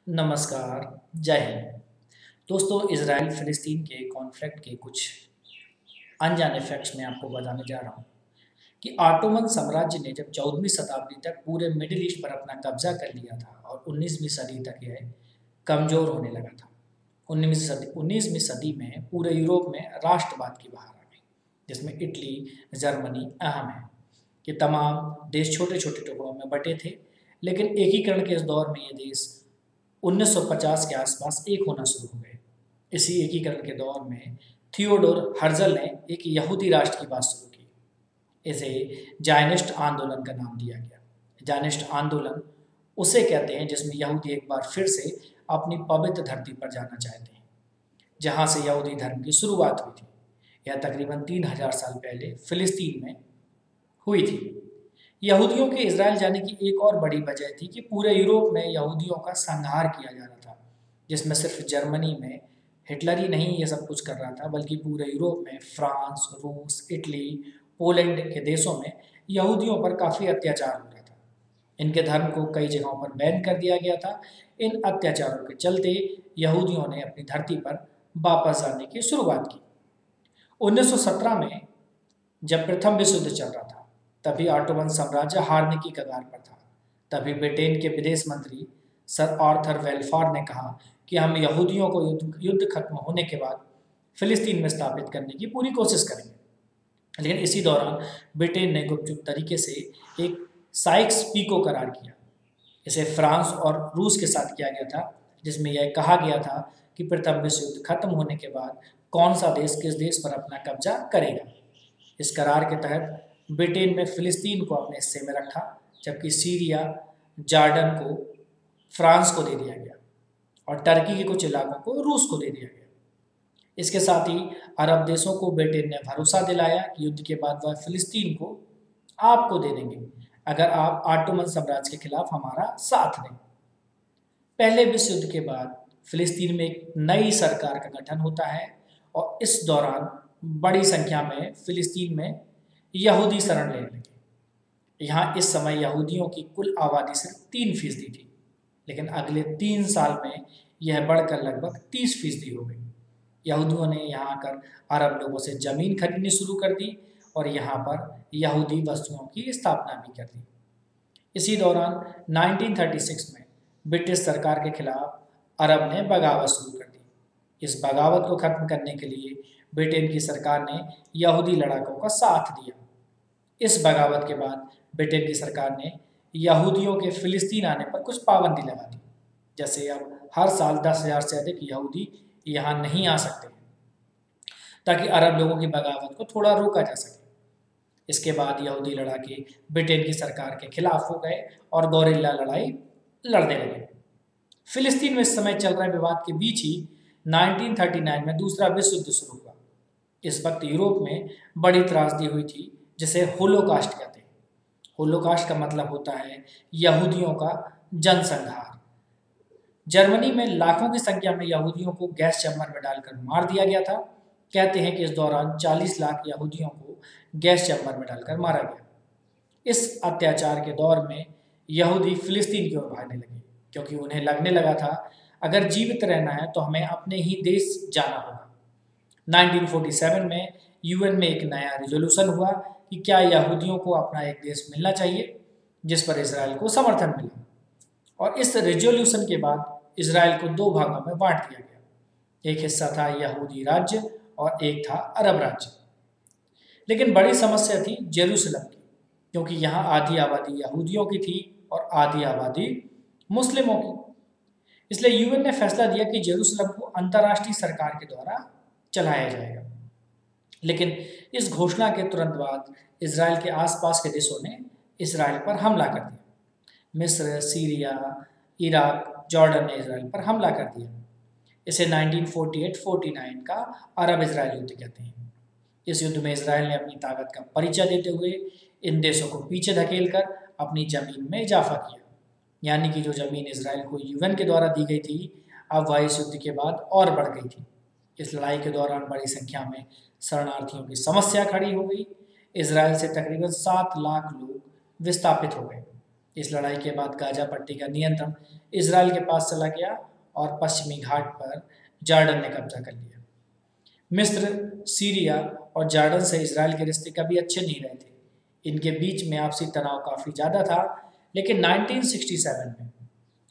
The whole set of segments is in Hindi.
नमस्कार, जय हिंद। दोस्तों, इज़राइल फ़िलिस्तीन के कॉन्फ्लिक्ट के कुछ अनजाने फैक्ट्स मैं आपको बताने जा रहा हूँ कि ऑटोमन साम्राज्य ने जब 14वीं शताब्दी तक पूरे मिडिल ईस्ट पर अपना कब्जा कर लिया था और 19वीं सदी तक यह कमज़ोर होने लगा था। 19वीं सदी में पूरे यूरोप में राष्ट्रवाद की बहार आ गई, जिसमें इटली, जर्मनी अहम है। ये तमाम देश छोटे छोटे टुकड़ों में बटे थे, लेकिन एकीकरण के इस दौर में ये देश 1950 के आसपास एक होना शुरू हो गए। इसी एकीकरण के दौर में थियोडोर हर्जल ने एक यहूदी राष्ट्र की बात शुरू की। इसे जायनिस्ट आंदोलन का नाम दिया गया। जायनिस्ट आंदोलन उसे कहते हैं जिसमें यहूदी एक बार फिर से अपनी पवित्र धरती पर जाना चाहते हैं, जहां से यहूदी धर्म की शुरुआत हुई थी। यह तकरीबन 3000 साल पहले फिलिस्तीन में हुई थी। यहूदियों के इजराइल जाने की एक और बड़ी वजह थी कि पूरे यूरोप में यहूदियों का संहार किया जा रहा था, जिसमें सिर्फ जर्मनी में हिटलर ही नहीं ये सब कुछ कर रहा था, बल्कि पूरे यूरोप में फ्रांस, रूस, इटली, पोलैंड के देशों में यहूदियों पर काफ़ी अत्याचार हो रहा था। इनके धर्म को कई जगहों पर बैन कर दिया गया था। इन अत्याचारों के चलते यहूदियों ने अपनी धरती पर वापस आने की शुरुआत की। 1917 में जब प्रथम विश्व युद्ध चल रहा था, तभी ऑटोमन साम्राज्य हारने की कगार पर था। तभी ब्रिटेन के विदेश मंत्री सर आर्थर वेलफार ने कहा कि हम यहूदियों को युद्ध खत्म होने के बाद फिलिस्तीन में स्थापित करने की पूरी कोशिश करेंगे। लेकिन इसी दौरान ब्रिटेन ने गुपचुप तरीके से एक साइक्स पीको करार किया। इसे फ्रांस और रूस के साथ किया गया था, जिसमें यह कहा गया था कि प्रथम विश्व युद्ध खत्म होने के बाद कौन सा देश किस देश पर अपना कब्जा करेगा। इस करार के तहत ब्रिटेन में फिलिस्तीन को अपने हिस्से में रखा, जबकि सीरिया, जॉर्डन को फ्रांस को दे दिया गया और टर्की के कुछ इलाकों को रूस को दे दिया गया। इसके साथ ही अरब देशों को ब्रिटेन ने भरोसा दिलाया कि युद्ध के बाद वह फिलिस्तीन को आपको दे देंगे अगर आप ऑटोमन साम्राज्य के खिलाफ हमारा साथ दें। पहले विश्व युद्ध के बाद फिलिस्तीन में एक नई सरकार का गठन होता है और इस दौरान बड़ी संख्या में फिलिस्तीन में यहूदी शरण लेने लगे। यहाँ इस समय यहूदियों की कुल आबादी सिर्फ 3% थी, लेकिन अगले 3 साल में यह बढ़कर लगभग 30% हो गई। यहूदियों ने यहाँ आकर अरब लोगों से ज़मीन खरीदनी शुरू कर दी और यहाँ पर यहूदी वस्तुओं की स्थापना भी कर दी। इसी दौरान 1936 में ब्रिटिश सरकार के खिलाफ अरब ने बगावत शुरू कर दी। इस बगावत को खत्म करने के लिए ब्रिटेन की सरकार ने यहूदी लड़ाकों का साथ दिया। इस बगावत के बाद ब्रिटेन की सरकार ने यहूदियों के फिलिस्तीन आने पर कुछ पाबंदी लगा दी, जैसे अब हर साल 10,000 से अधिक यहूदी यहाँ नहीं आ सकते, ताकि अरब लोगों की बगावत को थोड़ा रोका जा सके। इसके बाद यहूदी लड़ाके ब्रिटेन की सरकार के खिलाफ हो गए और गोरिल्ला लड़ाई लड़ने लगे। फिलिस्तीन में इस समय चल रहे विवाद के बीच ही 1939 में दूसरा विश्व युद्ध शुरू हुआ। इस वक्त यूरोप में बड़ी त्रासदी हुई थी, जिसे होलोकास्ट कहते हैं। होलोकास्ट का मतलब होता है यहूदियों का जनसंहार। जर्मनी में लाखों की संख्या में यहूदियों को गैस चैम्बर में डालकर मार दिया गया था। कहते हैं कि इस दौरान 40 लाख यहूदियों को गैस चैम्बर में डालकर मारा गया। इस अत्याचार के दौर में यहूदी फिलिस्तीन की ओर भागने लगे, क्योंकि उन्हें लगने लगा था अगर जीवित रहना है तो हमें अपने ही देश जाना होगा। 1947 में यूएन में एक नया रिजोल्यूशन हुआ कि क्या यहूदियों को अपना एक देश मिलना चाहिए, जिस पर इजराइल को समर्थन मिला। और इस रिजोल्यूशन के बाद इजराइल को 2 भागों में बांट दिया गया। एक हिस्सा था यहूदी राज्य और एक था अरब राज्य। लेकिन बड़ी समस्या थी जेरूसलम की, क्योंकि यहाँ आधी आबादी यहूदियों की थी और आधी आबादी मुस्लिमों की। इसलिए यूएन ने फैसला दिया कि जेरूसलम को अंतर्राष्ट्रीय सरकार के द्वारा चलाया जाएगा। लेकिन इस घोषणा के तुरंत बाद इजराइल के आसपास के देशों ने इजराइल पर हमला कर दिया। मिस्र, सीरिया, इराक, जॉर्डन ने इजराइल पर हमला कर दिया। इसे 1948-49 का अरब इजराइल युद्ध कहते हैं। इस युद्ध में इजराइल ने अपनी ताकत का परिचय देते हुए इन देशों को पीछे धकेलकर अपनी ज़मीन में इजाफा किया। यानी कि जो ज़मीन इजराइल को यूएन के द्वारा दी गई थी, अब वह इस युद्ध के बाद और बढ़ गई थी। इस लड़ाई के दौरान बड़ी संख्या में शरणार्थियों की समस्या खड़ी हो गई। इजराइल से तकरीबन 7 लाख लोग विस्थापित हो गए। इस लड़ाई के बाद गाजा पट्टी का नियंत्रण इजराइल के पास चला गया और पश्चिमी घाट पर जॉर्डन ने कब्जा कर लिया। मिस्र, सीरिया और जॉर्डन से इजराइल के रिश्ते कभी अच्छे नहीं रहे थे। इनके बीच में आपसी तनाव काफ़ी ज़्यादा था, लेकिन 1967 में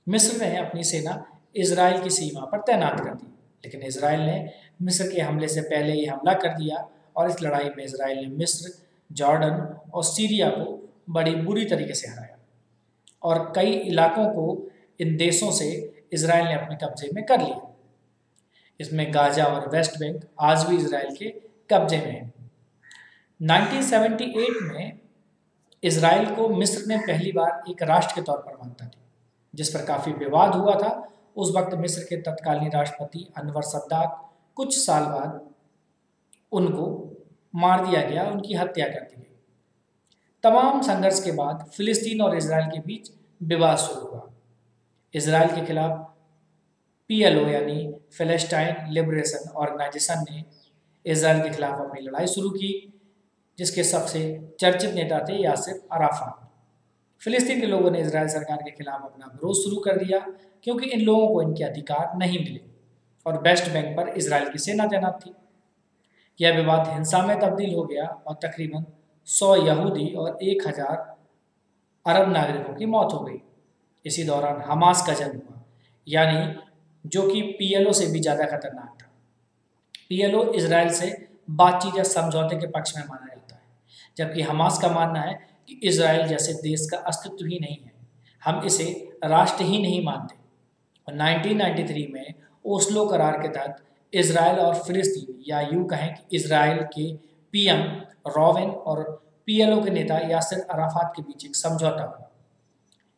मिस्र ने अपनी सेना इजराइल की सीमा पर तैनात कर दी, लेकिन इजराइल ने मिस्र के हमले से पहले ही हमला कर दिया और इस लड़ाई में इजराइल ने मिस्र, जॉर्डन और सीरिया को बड़ी बुरी तरीके से हराया और कई इलाकों को इन देशों से इजराइल ने अपने कब्जे में कर लिया। इसमें गाजा और वेस्ट बैंक आज भी इजराइल के कब्जे में है। 1978 में इजराइल को मिस्र ने पहली बार एक राष्ट्र के तौर पर मान्यता दी, जिस पर काफ़ी विवाद हुआ था। उस वक्त मिस्र के तत्कालीन राष्ट्रपति अनवर सद्दात कुछ साल बाद उनको मार दिया गया, उनकी हत्या कर दी गई। तमाम संघर्ष के बाद फिलिस्तीन और इजराइल के बीच विवाद शुरू हुआ। इजराइल के खिलाफ PLO यानी फ़लस्तीन लिबरेशन ऑर्गेनाइजेशन ने इजराइल के खिलाफ अपनी लड़ाई शुरू की, जिसके सबसे चर्चित नेता थे यासिर अराफात। फिलिस्तीन के लोगों ने इजराइल सरकार के खिलाफ अपना विरोध शुरू कर दिया, क्योंकि इन लोगों को इनके अधिकार नहीं मिले और वेस्ट बैंक पर इजराइल की सेना तैनात थी। यह विवाद हिंसा में तब्दील हो गया और तकरीबन 100 यहूदी और 1000 अरब नागरिकों की मौत हो गई। इसी दौरान हमास का जन्म हुआ, यानी जो कि PLO से भी ज़्यादा खतरनाक था। PLO इजराइल से बातचीत या समझौते के पक्ष में माना जाता है, जबकि हमास का मानना है कि इजराइल जैसे देश का अस्तित्व ही नहीं है, हम इसे राष्ट्र ही नहीं मानते। और 1993 में ओस्लो करार के तहत इजराइल और फिलिस्तीन, या यूँ कहें कि इजराइल के PM रोवेन और PLO के नेता यासिर अराफात के बीच एक समझौता हुआ।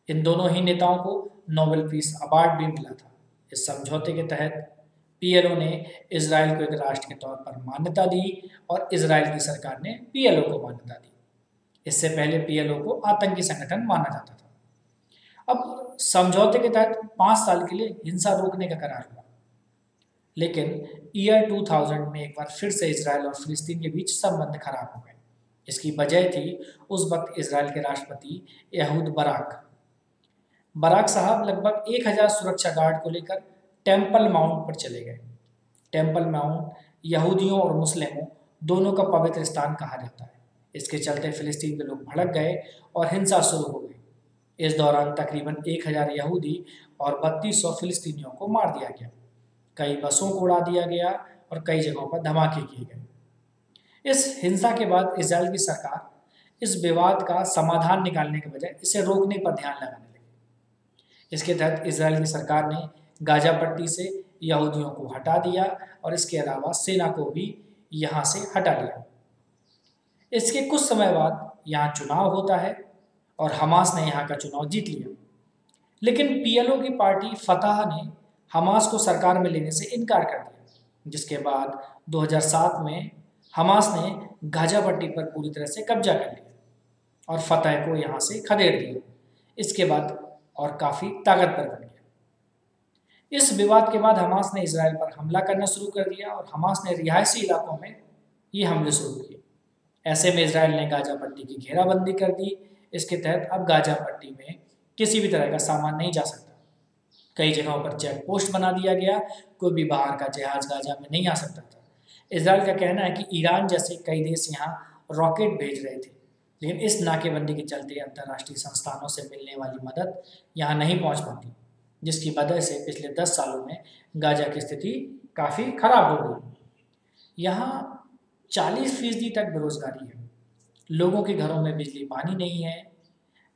इन दोनों ही नेताओं को नोबेल पीस अवार्ड भी मिला था। इस समझौते के तहत PLO ने इजराइल को एक राष्ट्र के तौर पर मान्यता दी और इजराइल की सरकार ने PLO को मान्यता दी। इससे पहले PLO को आतंकी संगठन माना जाता था। अब समझौते के तहत 5 साल के लिए हिंसा रोकने का करार हुआ, लेकिन ईयर 2000 में एक बार फिर से इजराइल और फिलिस्तीन के बीच संबंध खराब हो गए। इसकी वजह थी उस वक्त इजराइल के राष्ट्रपति यहूद बराक साहब लगभग 1000 सुरक्षा गार्ड को लेकर टेम्पल माउंट पर चले गए। टेम्पल माउंट यहूदियों और मुस्लिमों दोनों का पवित्र स्थान कहा जाता है। इसके चलते फिलिस्तीन के लोग भड़क गए और हिंसा शुरू हो गई। इस दौरान तकरीबन 1000 यहूदी और 3200 फिलिस्तीनियों को मार दिया गया। कई बसों को उड़ा दिया गया और कई जगहों पर धमाके किए गए। इस हिंसा के बाद इजराइल की सरकार इस विवाद का समाधान निकालने के बजाय इसे रोकने पर ध्यान लगाने लगी। इसके तहत इजराइल की सरकार ने गाजा पट्टी से यहूदियों को हटा दिया और इसके अलावा सेना को भी यहाँ से हटा लिया। इसके कुछ समय बाद यहाँ चुनाव होता है और हमास ने यहाँ का चुनाव जीत लिया, लेकिन PLO की पार्टी फतह ने हमास को सरकार में लेने से इनकार कर दिया, जिसके बाद 2007 में हमास ने गाजा पट्टी पर पूरी तरह से कब्जा कर लिया और फतह को यहाँ से खदेड़ दिया। इसके बाद और काफ़ी ताकतवर बन गया। इस विवाद के बाद हमास ने इजराइल पर हमला करना शुरू कर दिया और हमास ने रिहायशी इलाकों में ये हमले शुरू किए। ऐसे में इजराइल ने गाजा पट्टी की घेराबंदी कर दी। इसके तहत अब गाजा पट्टी में किसी भी तरह का सामान नहीं जा सकता। कई जगहों पर चेक पोस्ट बना दिया गया, कोई भी बाहर का जहाज गाजा में नहीं आ सकता था। इजराइल का कहना है कि ईरान जैसे कई देश यहाँ रॉकेट भेज रहे थे, लेकिन इस नाकेबंदी के चलते अंतर्राष्ट्रीय संस्थानों से मिलने वाली मदद यहाँ नहीं पहुँच पाती, जिसकी वजह से पिछले 10 सालों में गाजा की स्थिति काफ़ी खराब हो गई। यहाँ 40% तक बेरोजगारी है, लोगों के घरों में बिजली पानी नहीं है।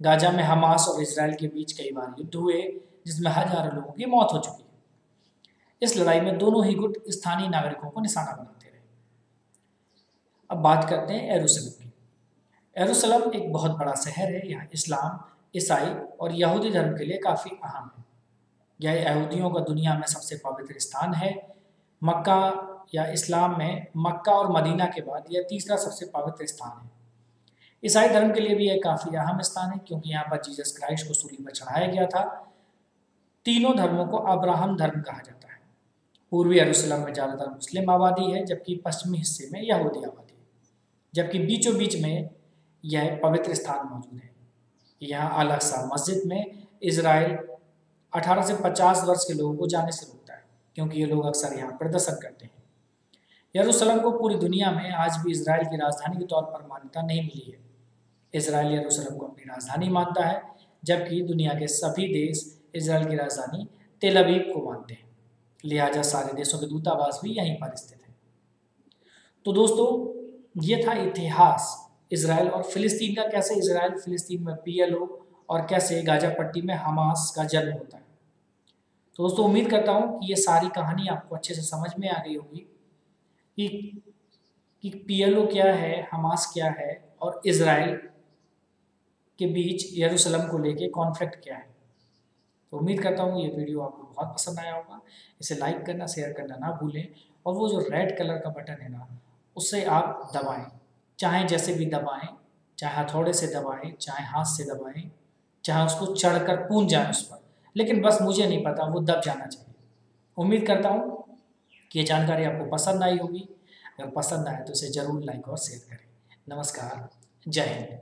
गाजा में हमास और इजराइल के बीच कई बार युद्ध हुए, जिसमें हजारों लोगों की मौत हो चुकी है। इस लड़ाई में दोनों ही गुट स्थानीय नागरिकों को निशाना बनाते रहे। अब बात करते हैं यरूशलेम की। यरूशलेम एक बहुत बड़ा शहर है। यहाँ इस्लाम, ईसाई और यहूदी धर्म के लिए काफ़ी अहम है। यह यहूदियों का दुनिया में सबसे पवित्र स्थान है। मक्का या इस्लाम में मक्का और मदीना के बाद यह तीसरा सबसे पवित्र स्थान है। ईसाई धर्म के लिए भी यह काफ़ी अहम स्थान है, क्योंकि यहाँ पर जीसस क्राइस्ट को सूली पर चढ़ाया गया था। तीनों धर्मों को अब्राहम धर्म कहा जाता है। पूर्वी यरूशलेम में ज़्यादातर मुस्लिम आबादी है, जबकि पश्चिमी हिस्से में यहूदी आबादी है, जबकि बीचों बीच में यह पवित्र स्थान मौजूद है। यहाँ अलग सा मस्जिद में इजराइल 18 से 50 वर्ष के लोगों को जाने से रोकता है, क्योंकि ये लोग अक्सर यहाँ प्रदर्शन करते हैं। यरूशलेम को पूरी दुनिया में आज भी इजराइल की राजधानी के तौर पर मान्यता नहीं मिली है। इजराइल यरूशलेम को अपनी राजधानी मानता है, जबकि दुनिया के सभी देश इजराइल की राजधानी तेल अवीव को मानते हैं। लिहाजा सारे देशों के दूतावास भी यहीं पर स्थित हैं। तो दोस्तों, ये था इतिहास इजराइल और फिलिस्तीन का, कैसे इजराइल फिलिस्तीन में PLO और कैसे गाजा पट्टी में हमास का जन्म होता है। तो दोस्तों, उम्मीद करता हूँ कि ये सारी कहानी आपको अच्छे से समझ में आ गई होगी कि PLO क्या है, हमास क्या है और इजराइल के बीच यरूशलेम को लेके कॉन्फ्लिक्ट क्या है। तो उम्मीद करता हूँ ये वीडियो आपको बहुत पसंद आया होगा। इसे लाइक करना, शेयर करना ना भूलें, और वो जो रेड कलर का बटन है ना, उससे आप दबाएं, चाहे जैसे भी दबाएं, चाहे हथौड़े से दबाएं, चाहे हाथ से दबाएं, चाहे उसको चढ़कर पूंज जाए उस पर, लेकिन बस मुझे नहीं पता, वो दब जाना चाहिए। उम्मीद करता हूँ कि ये जानकारी आपको पसंद आई होगी। अगर पसंद आए तो इसे ज़रूर लाइक और शेयर करें। नमस्कार, जय हिंद।